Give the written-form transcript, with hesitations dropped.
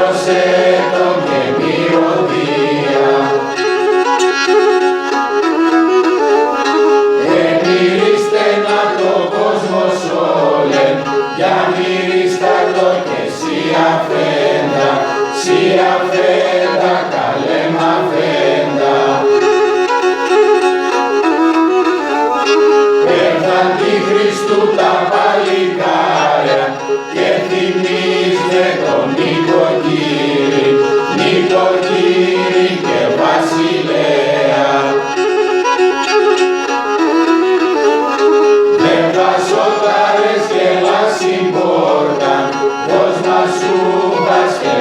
δώσε τον και μυρωδία. Εμυρίστε να το κόσμος όλεν, για μυρίστα το και σι αφέντα, καλέ μ' αφέντα. Έρθαν τη Χριστού τα παλικάρια και θυμίστε τον νοικοκύρη και βασιλέα. Σοτάρες και λάσιν πόρταν, δώσ' μας σούπας και